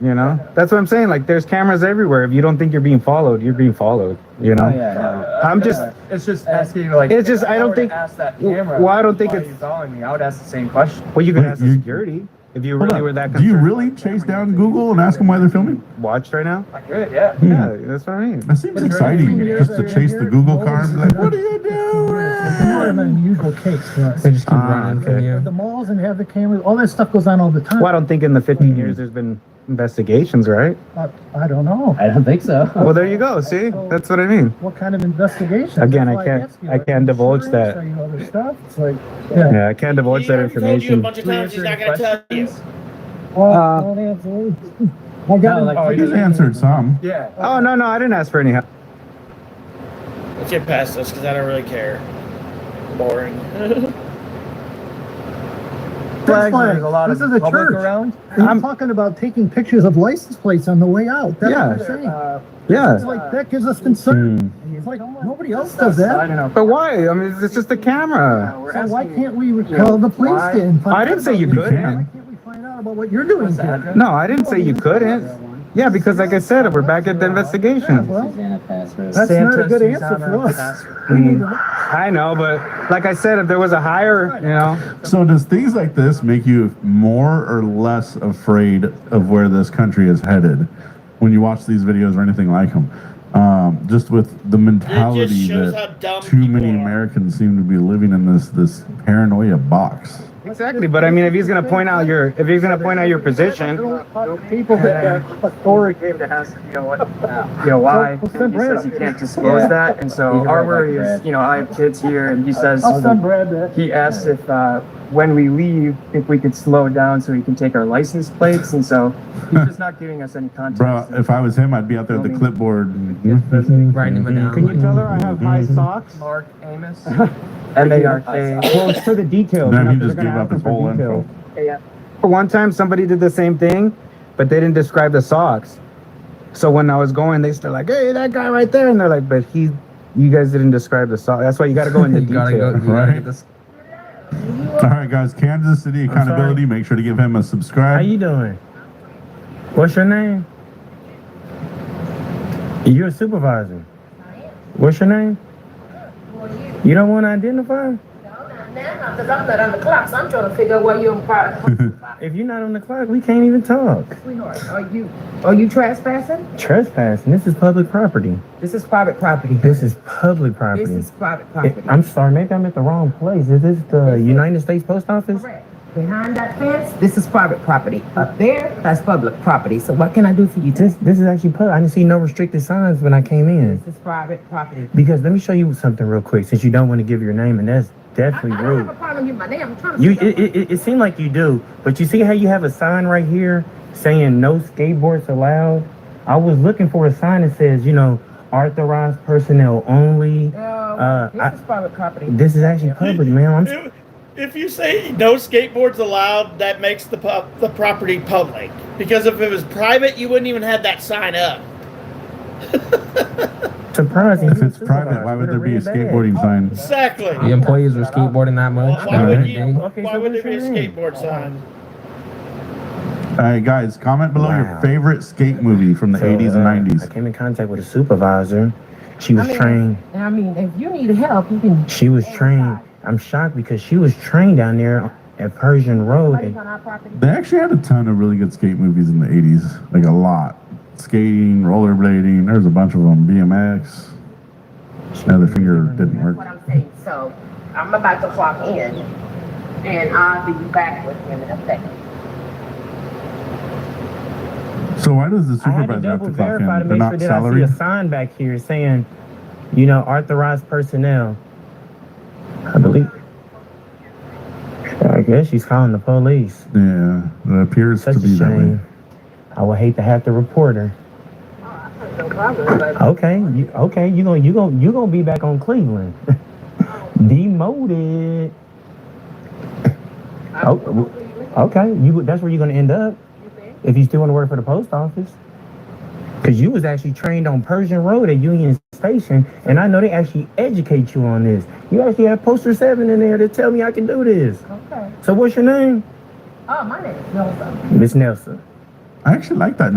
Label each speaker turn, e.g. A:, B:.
A: You know, that's what I'm saying. Like, there's cameras everywhere. If you don't think you're being followed, you're being followed. You know.
B: Oh, yeah, no.
A: I'm just.
C: It's just asking, like,
A: It's just,
C: if
A: I don't
C: were to
A: think-
C: ask that camera,
A: well, I don't think
C: why are
A: it's-
C: you following me? I would ask the same question.
A: Well, you can
D: Wait,
A: ask the
D: you-
A: security if you
D: Hold
A: really
D: up.
A: were that
D: Do you
A: concerned.
D: really chase down Google and ask them why they're filming?
A: Watched right now?
C: I could, yeah.
A: Yeah, that's what I mean.
D: That seems exciting, just to chase the Google car and be like, what are you
E: It's not an
D: doing?
E: unusual case for us.
B: They just keep running from
A: okay.
B: you.
E: The malls and have the cameras, all that stuff goes on all the time.
A: Well, I don't think in the 15 years there's been investigations, right?
E: I don't know.
B: I don't think so.
A: Well, there you go. See, that's what I mean.
E: What kind of investigation?
A: Again,
E: That's
A: I
E: why
A: can't-
E: ask you,
A: I can't divulge
E: insurance,
A: that.
E: Are you other stuff? It's like,
A: Yeah, I can't divulge that
F: He already told you a
A: information.
F: bunch of times he's not gonna tell you.
E: well, don't answer. I got
B: No, like,
C: Oh,
D: He's answered some.
C: Yeah.
A: Oh no, I didn't ask for any help.
F: Let's get past this because I don't really care. Boring.
C: Flags, there's a lot
E: This
C: of
E: is a
C: public
E: church.
C: around.
E: I'm talking about taking pictures of license plates on the way out. That's
A: Yeah.
E: what I'm saying. It's
A: Yeah,
E: like, that gives us concern. It's like, nobody else does
C: I
E: that.
C: don't know.
A: but why? I mean, it's just a camera.
C: We're
E: So why
C: asking-
E: can't we call the police
C: why-
E: in?
A: I didn't say you
E: Why
A: couldn't.
E: can't we find out about what you're doing
C: What's the
E: here?
C: address?
A: No, I didn't say you couldn't. Yeah, because like I said, we're back at the investigation.
E: Well,
B: Susanna password.
E: that's
C: Santa
E: not a good answer
C: Susanna
E: for us.
C: Password.
E: We need to-
A: I know, but like I said, if there was a higher, you know,
D: So does things like this make you more or less afraid of where this country is headed when you watch these videos or anything like them? Just with the mentality
F: shows
D: that
F: how dumb
D: too
F: people
D: many
F: are.
D: Americans seem to be living in this paranoia box.
A: exactly. But I mean, if he's gonna point out your position,
C: People that Thor came to ask, why. He says he can't disclose that, and so our worry is, I have kids here, and he says
E: I'll send Brad that.
C: he asked if when we leave, if we could slow down so he can take our license plates, and so he's just not giving us any context.
D: Bro, if I was him, I'd be out there with the clipboard.
B: Writing them down.
A: can you tell her I have high socks?
C: Mark Amos, M-A-R-K.
A: Well, it's for the details.
D: Then
A: you know,
D: he
A: 'cause
D: just
A: they're
D: gave
A: gonna
D: up
A: ask
D: his
A: them for
D: whole
A: details.
D: info.
A: One time, somebody did the same thing, but they didn't describe the socks. So when I was going, they started like, "Hey, that guy right there," and they're like, "But you guys didn't describe the sock." That's why you got to go into
B: You gotta
A: detail.
B: go. You gotta
D: Right.
B: get this.
D: All right, guys, Kansas City Accountability. Make sure to give him a
A: How
D: subscribe.
A: you doing? What's your name? You're a supervisor. What's your name? You don't want to identify?
G: Because I'm not on the clock, so I'm trying to figure out why you're on fire.
A: If you're not on the clock, we can't even talk.
G: Sweetheart, are you trespassing?
A: Trespassing. This is public property.
G: This is private property.
A: This is public
G: This
A: property.
G: is private property.
A: I'm sorry, maybe I'm at the wrong place. Is this the United States Post Office?
G: Correct. Behind that fence, this is private property. Up there, that's public property. So what can I do for you?
A: This is actually public. I didn't see no restricted signs when I came in.
G: This is private property.
A: Because let me show you something real quick, since you don't want to give your name, and that's definitely
G: I don't have
A: rude.
G: a problem with my name. I'm trying to
A: You,
G: figure out
A: it seemed like you do, but you see how you have a sign right here saying no skateboards allowed? I was looking for a sign that says, authorized personnel only.
G: this is private property.
A: This is actually public, man.
F: If you say no skateboards allowed, that makes the property public. Because if it was private, you wouldn't even have that sign up.
A: Surprising.
D: If it's private, why would there be a skateboarding sign?
F: Exactly.
B: The employees are skateboarding that much.
F: Why would
B: Alright,
F: you?
B: Dave.
A: Okay,
F: Why
A: so
F: would
A: what's
F: there be a
A: your name?
F: skateboard sign?
D: All right, guys, comment below your
A: Wow.
D: favorite skate movie from the 80s and
A: I
D: 90s.
A: came in contact with a supervisor. She was trained.
G: I mean, if you need help, you can.
A: She was trained. I'm shocked because she was trained down there at Persian Road.
G: Somebody's
A: And
G: on our property.
D: They actually had a ton of really good skate movies in the 80s, like a lot. Skating, rollerblading, there's a bunch of them. BMX. Now the finger didn't
G: That's
D: work.
G: what I'm saying. So I'm about to clock in, and I'll be back with him in a second.
D: So why does the
A: I had to
D: supervisor have
A: double
D: to clock in?
A: verify to
D: They're
A: make
D: not
A: sure that I see
D: salary?
A: a sign back here saying, authorized personnel. I believe. I guess she's calling the police.
D: Yeah, it appears
A: Such
D: to
A: a
D: be that way.
A: shame. I would hate to have to report her.
G: No problem. But
A: Okay, you gonna be back on Cleveland. Demoted. Oh, okay. That's where you're gonna end up if you still want to work for the post office. Because you was actually trained on Persian Road at Union Station, and I know they actually educate you on this. You actually have poster 7 in there to tell me I can do this.
G: okay.
A: So what's your name?
G: Oh, my name is Nelson.
A: Miss Nelson.
D: I actually like that